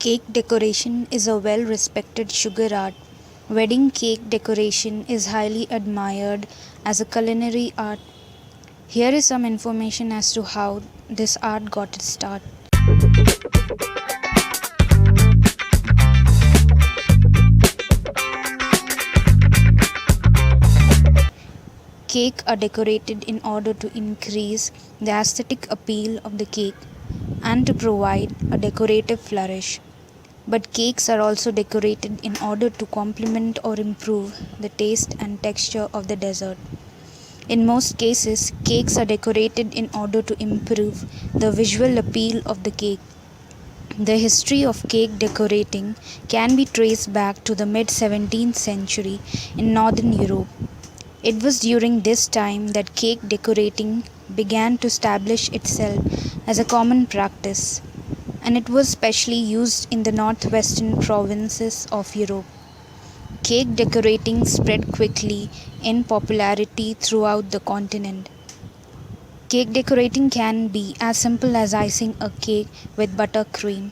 Cake decoration is a well respected sugar art. Wedding cake decoration is highly admired as a culinary art. Here is some information as to how this art got its start. Cake are decorated in order to increase the aesthetic appeal of the cake and to provide a decorative flourish. But cakes are also decorated in order to complement or improve the taste and texture of the dessert. In most cases, cakes are decorated in order to improve the visual appeal of the cake. The history of cake decorating can be traced back to the mid 17th century in Northern Europe. It was during this time that cake decorating began to establish itself as a common practice, and it was specially used in the northwestern provinces of Europe. Cake decorating spread quickly in popularity throughout the continent. Cake decorating can be as simple as icing a cake with buttercream.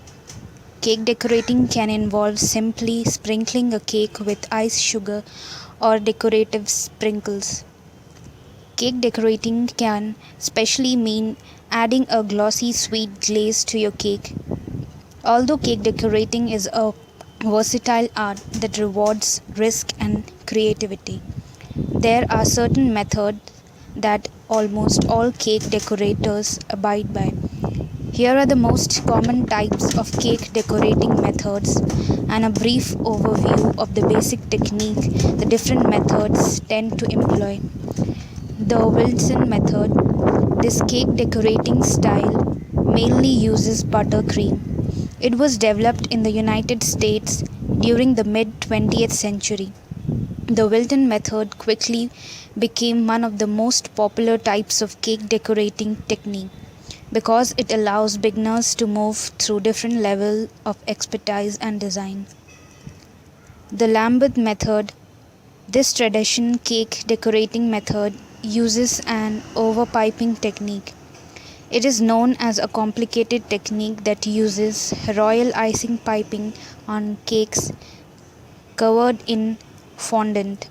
Cake decorating can involve simply sprinkling a cake with ice sugar or decorative sprinkles. Cake decorating can specially mean adding a glossy sweet glaze to your cake. Although cake decorating is a versatile art that rewards risk and creativity, there are certain methods that almost all cake decorators abide by. Here are the most common types of cake decorating methods and a brief overview of the basic technique the different methods tend to employ. The Wilson method. This cake decorating style mainly uses buttercream. It was developed in the United States during the mid 20th century. The Wilton method quickly became one of the most popular types of cake decorating technique because it allows beginners to move through different levels of expertise and design. The Lambeth method. This traditional cake decorating method uses an overpiping technique. It is known as a complicated technique that uses royal icing piping on cakes covered in fondant.